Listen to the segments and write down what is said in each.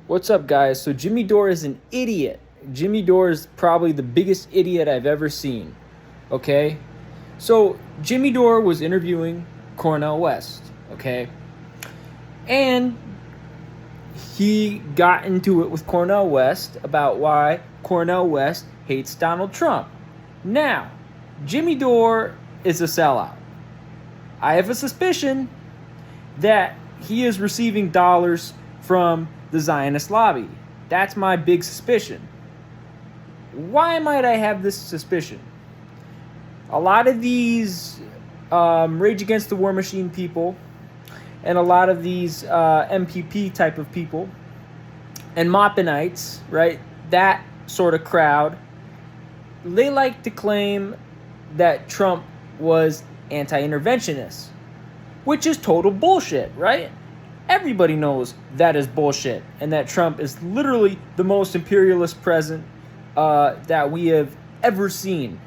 What's up, guys? So Jimmy Dore is an idiot. Jimmy Dore is probably the biggest idiot I've ever seen. Okay? So Jimmy Dore was interviewing Cornel West. Okay? And he got into it with Cornel West about why Cornel West hates Donald Trump. Now, Jimmy Dore is a sellout. I have a suspicion that he is receiving dollars from the Zionist lobby. That's my big suspicion. Why might I have this suspicion? A lot of these Rage Against the War Machine people and a lot of these MPP type of people and Maupinites, right, that sort of crowd, they like to claim that Trump was anti-interventionist, which is total bullshit, right? Everybody knows that is bullshit, and that Trump is literally the most imperialist president that we have ever seen.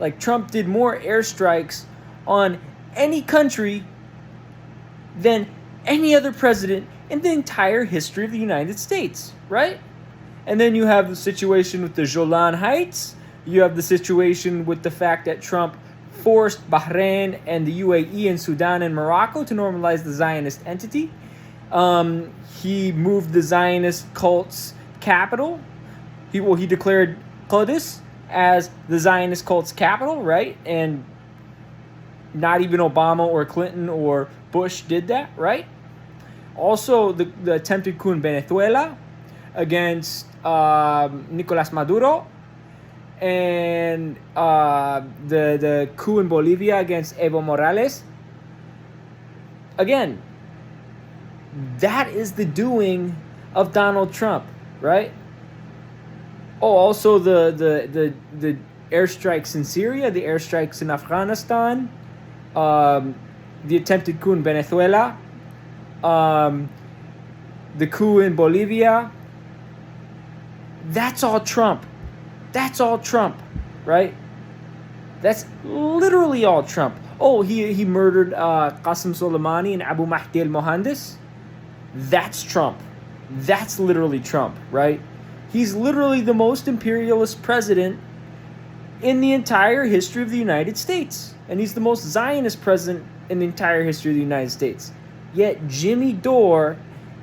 Like, Trump did more airstrikes on any country than any other president in the entire history of the United States, right? And then you have the situation with the Golan Heights. You have the situation with the fact that Trump forced Bahrain and the UAE and Sudan and Morocco to normalize the Zionist entity. He moved the Zionist cult's capital. He declared Qudus as the Zionist cult's capital, right? And not even Obama or Clinton or Bush did that, right? Also, the attempted coup in Venezuela against Nicolas Maduro, and the coup in Bolivia against Evo Morales. Again, that is the doing of Donald Trump, right? Oh, also the airstrikes in Syria, the airstrikes in Afghanistan, the attempted coup in Venezuela, the coup in Bolivia. That's all Trump. That's all Trump, right? That's literally all Trump. Oh, he murdered Qasem Soleimani and Abu Mahdi al-Mohandes. That's Trump. That's literally Trump, right? He's literally the most imperialist president in the entire history of the United States. And he's the most Zionist president in the entire history of the United States. Yet Jimmy Dore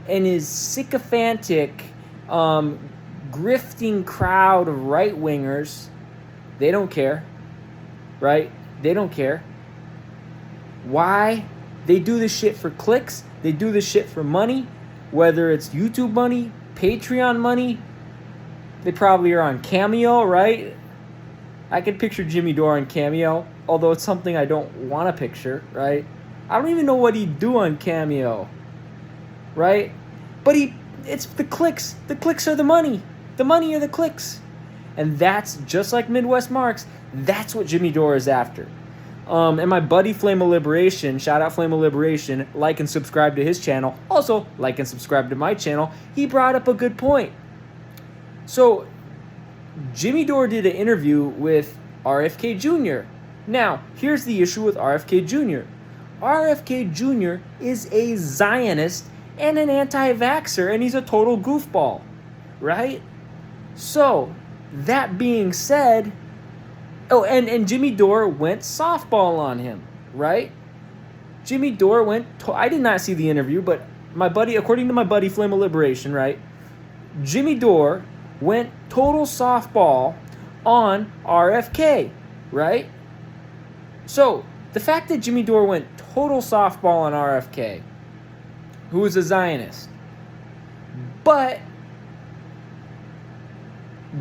and his sycophantic grifting crowd of right-wingers, they don't care, right? They don't care. Why? They do this shit for clicks. They do this shit for money, whether it's YouTube money, Patreon money. They probably are on Cameo, right? I could picture Jimmy Dore on Cameo, although it's something I don't want to picture, right? I don't even know what he'd do on Cameo, right? But it's the clicks. The clicks are the money. The money are the clicks. And that's just like Midwest Marks. That's what Jimmy Dore is after. And my buddy Flame of Liberation, shout out Flame of Liberation, like and subscribe to his channel. Also, like and subscribe to my channel. He brought up a good point. So, Jimmy Dore did an interview with RFK Jr. Now, here's the issue with RFK Jr. RFK Jr. is a Zionist and an anti-vaxxer, and he's a total goofball, right? So, that being said, and Jimmy Dore went softball on him, right? Jimmy Dore I did not see the interview, but according to my buddy Flame of Liberation, right? Jimmy Dore went total softball on RFK, right? So, the fact that Jimmy Dore went total softball on RFK, who is a Zionist, but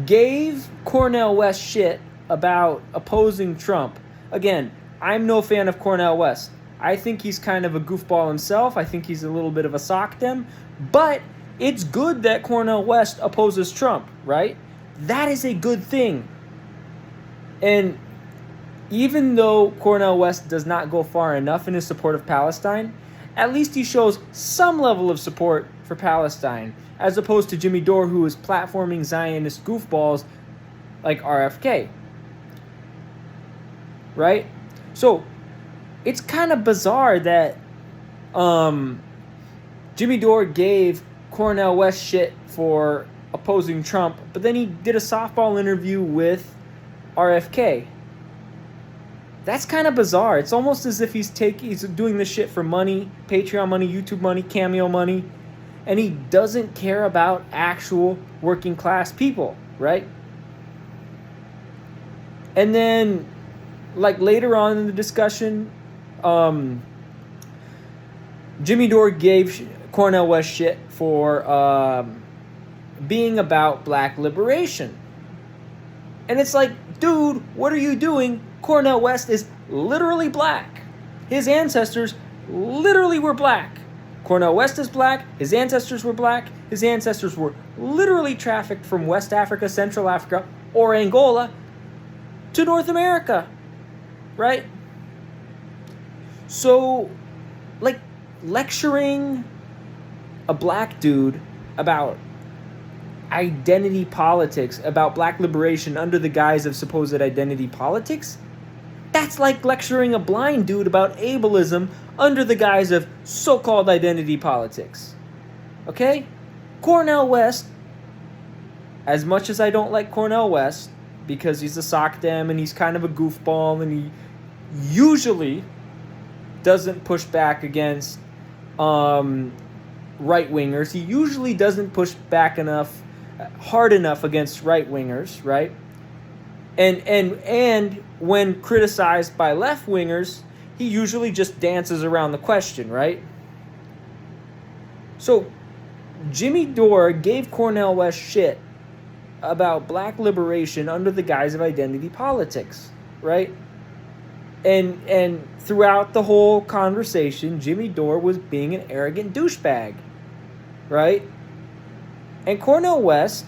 gave Cornel West shit about opposing Trump. Again, I'm no fan of Cornel West. I think he's kind of a goofball himself. I think he's a little bit of a sockdem. But it's good that Cornel West opposes Trump, right? That is a good thing. And even though Cornel West does not go far enough in his support of Palestine, at least he shows some level of support for Palestine, as opposed to Jimmy Dore, who is platforming Zionist goofballs like RFK. Right? So, it's kind of bizarre that Jimmy Dore gave Cornel West shit for opposing Trump, but then he did a softball interview with RFK. That's kind of bizarre. It's almost as if he's doing this shit for money, Patreon money, YouTube money, Cameo money, and he doesn't care about actual working class people, right? And then, like later on in the discussion, Jimmy Dore gave Cornel West shit for being about black liberation. And it's like, dude, what are you doing? Cornel West is literally black. His ancestors literally were black. Cornel West is black. His ancestors were black. His ancestors were literally trafficked from West Africa, Central Africa, or Angola to North America. Right? So, like, lecturing a black dude about identity politics, about black liberation under the guise of supposed identity politics, that's like lecturing a blind dude about ableism under the guise of so-called identity politics. Okay? Cornel West, as much as I don't like Cornel West, because he's a sock dem and he's kind of a goofball and he usually doesn't push back against right-wingers. He usually doesn't push back hard enough against right-wingers, right? And when criticized by left-wingers, he usually just dances around the question, right? So Jimmy Dore gave Cornel West shit about black liberation under the guise of identity politics, right? And throughout the whole conversation, Jimmy Dore was being an arrogant douchebag, right? And Cornel West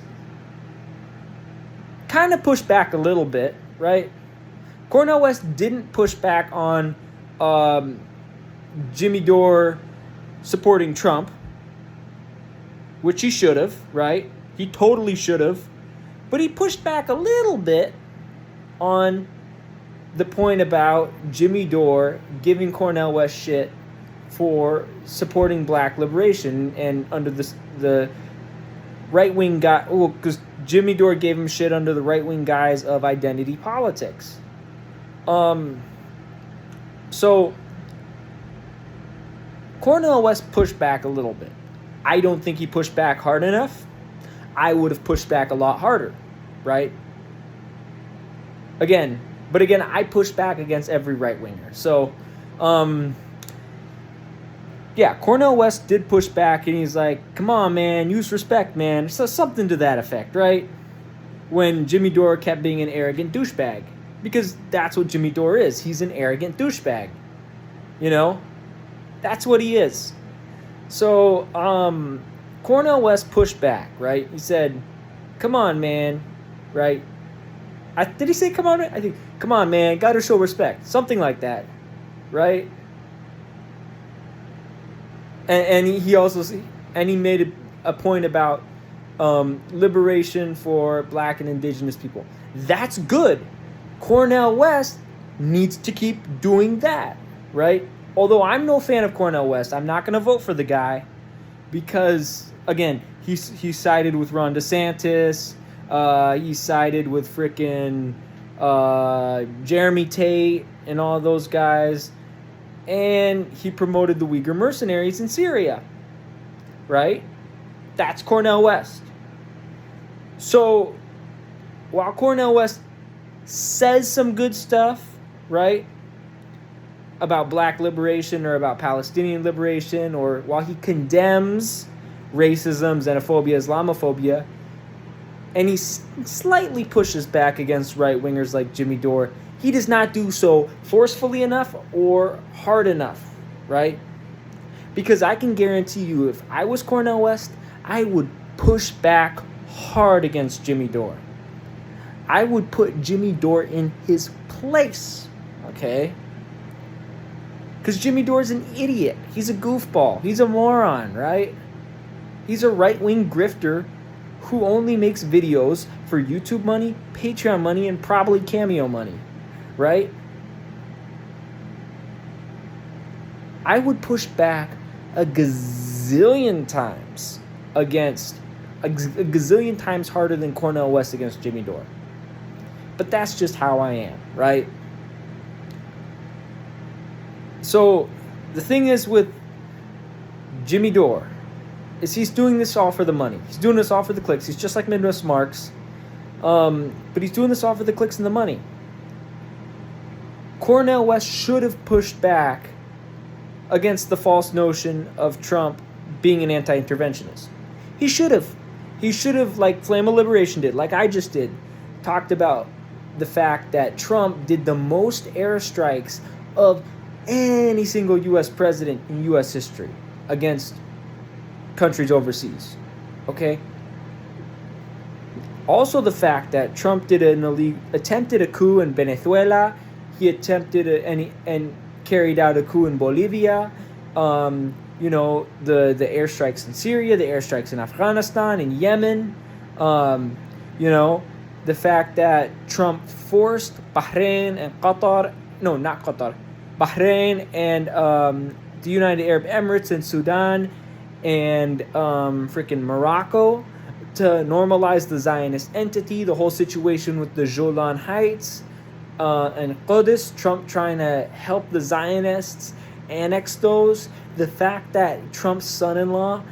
kind of pushed back a little bit, right? Cornel West didn't push back on Jimmy Dore supporting Trump, which he should have, right? He totally should have. But he pushed back a little bit on the point about Jimmy Dore giving Cornel West shit for supporting black liberation and under the right-wing guy, because Jimmy Dore gave him shit under the right-wing guise of identity politics. So Cornel West pushed back a little bit. I don't think he pushed back hard enough. I would have pushed back a lot harder, right? Again, I push back against every right-winger. So, yeah, Cornel West did push back, and he's like, come on, man, use respect, man. So something to that effect, right? When Jimmy Dore kept being an arrogant douchebag. Because that's what Jimmy Dore is. He's an arrogant douchebag. You know? That's what he is. So, Cornel West pushed back, right? He said, come on, man, right? Did he say come on? I think, come on, man, gotta show respect. Something like that, right? And he also, and he made a point about liberation for black and indigenous people. That's good. Cornel West needs to keep doing that, right? Although I'm no fan of Cornel West, I'm not going to vote for the guy because, again, he sided with Ron DeSantis. He sided with frickin' Jeremy Tate and all those guys. And he promoted the Uyghur mercenaries in Syria, right? That's Cornel West. So while Cornel West says some good stuff, right, about black liberation or about Palestinian liberation, or while he condemns racism, xenophobia, Islamophobia, and he slightly pushes back against right-wingers like Jimmy Dore, he does not do so forcefully enough or hard enough, right? Because I can guarantee you, if I was Cornel West, I would push back hard against Jimmy Dore. I would put Jimmy Dore in his place, okay? Because Jimmy Dore's an idiot. He's a goofball. He's a moron, right? He's a right-wing grifter who only makes videos for YouTube money, Patreon money, and probably Cameo money, right? I would push back a gazillion times against a gazillion times harder than Cornel West against Jimmy Dore. But that's just how I am, right? So the thing is with Jimmy Dore is he's doing this all for the money. He's doing this all for the clicks. He's just like Midwest Marks. But he's doing this all for the clicks and the money. Cornel West should have pushed back against the false notion of Trump being an anti-interventionist. He should have. He should have, like Flame of Liberation did, like I just did, talked about the fact that Trump did the most airstrikes of any single U.S. president in U.S. history against countries overseas. Okay? Also the fact that Trump did attempted a coup in Venezuela. He attempted and carried out a coup in Bolivia. You know, the airstrikes in Syria, the airstrikes in Afghanistan, in Yemen. You know, the fact that Trump forced Bahrain and Qatar, no, not Qatar, Bahrain and the United Arab Emirates and Sudan and freaking Morocco to normalize the Zionist entity, the whole situation with the Golan Heights and Qudus, Trump trying to help the Zionists annex those. The fact that Trump's son-in-law,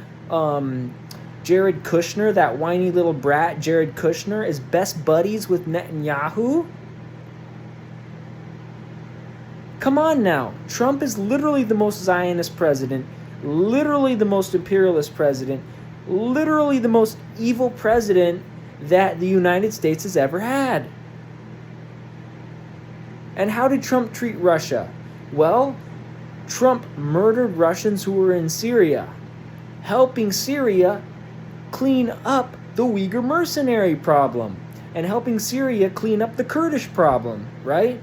Jared Kushner, that whiny little brat, Jared Kushner, is best buddies with Netanyahu. Come on now. Trump is literally the most Zionist president, literally the most imperialist president, literally the most evil president that the United States has ever had. And how did Trump treat Russia? Well, Trump murdered Russians who were in Syria, helping Syria clean up the Uyghur mercenary problem and helping Syria clean up the Kurdish problem, right?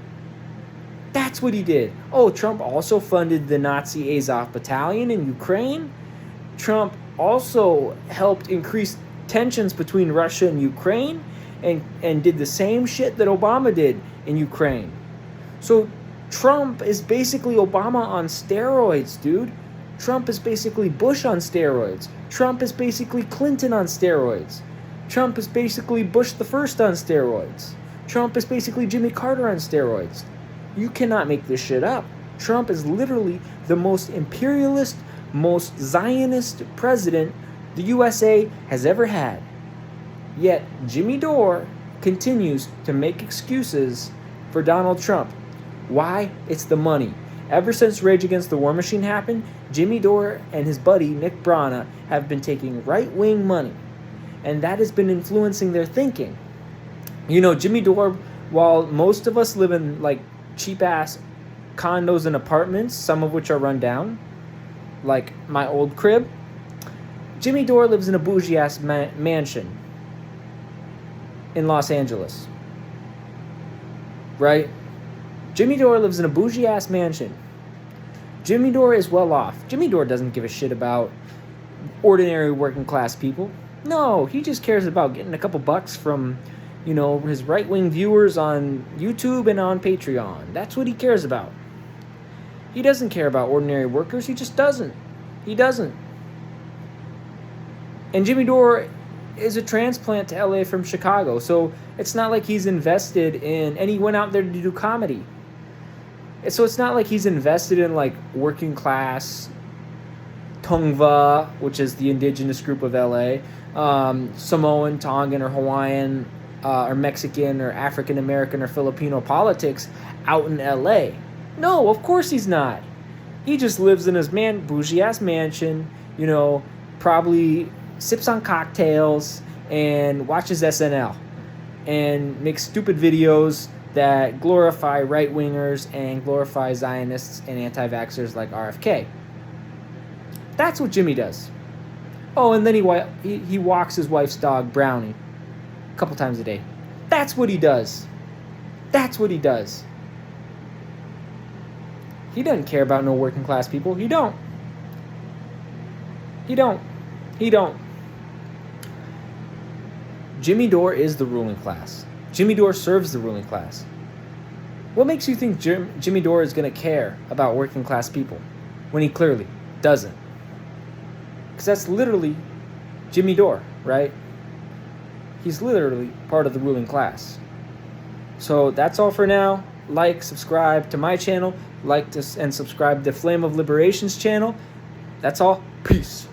That's what he did. Oh, Trump also funded the Nazi Azov battalion in Ukraine. Trump also helped increase tensions between Russia and Ukraine and did the same shit that Obama did in Ukraine. So Trump is basically Obama on steroids, dude. Trump is basically Bush on steroids. Trump is basically Clinton on steroids. Trump is basically Bush the First on steroids. Trump is basically Jimmy Carter on steroids. You cannot make this shit up. Trump is literally the most imperialist, most Zionist president the USA has ever had. Yet Jimmy Dore continues to make excuses for Donald Trump. Why? It's the money. Ever since Rage Against the War Machine happened, Jimmy Dore and his buddy Nick Brana have been taking right-wing money. And that has been influencing their thinking. You know, Jimmy Dore, while most of us live in like cheap-ass condos and apartments, some of which are run down, like my old crib, Jimmy Dore lives in a bougie-ass mansion in Los Angeles. Right? Jimmy Dore lives in a bougie-ass mansion. Jimmy Dore is well off. Jimmy Dore doesn't give a shit about ordinary working-class people. No, he just cares about getting a couple bucks from, you know, his right-wing viewers on YouTube and on Patreon. That's what he cares about. He doesn't care about ordinary workers. He just doesn't. He doesn't. And Jimmy Dore is a transplant to LA from Chicago, so it's not like he's invested in, and he went out there to do comedy. So it's not like he's invested in like working class Tongva, which is the indigenous group of LA, Samoan, Tongan, or Hawaiian, or Mexican, or African American, or Filipino politics out in LA. No, of course he's not. He just lives in his bougie-ass mansion, you know, probably sips on cocktails and watches SNL and makes stupid videos that glorify right-wingers and glorify Zionists and anti-vaxxers like RFK. That's what Jimmy does. Oh, and then he walks his wife's dog, Brownie, a couple times a day. That's what he does. That's what he does. He doesn't care about no working class people. He don't. He don't. He don't. Jimmy Dore is the ruling class. Jimmy Dore serves the ruling class. What makes you think Jimmy Dore is going to care about working class people when he clearly doesn't? Because that's literally Jimmy Dore, right? He's literally part of the ruling class. So that's all for now. Like, subscribe to my channel, and subscribe to Flame of Liberation's channel. That's all. Peace.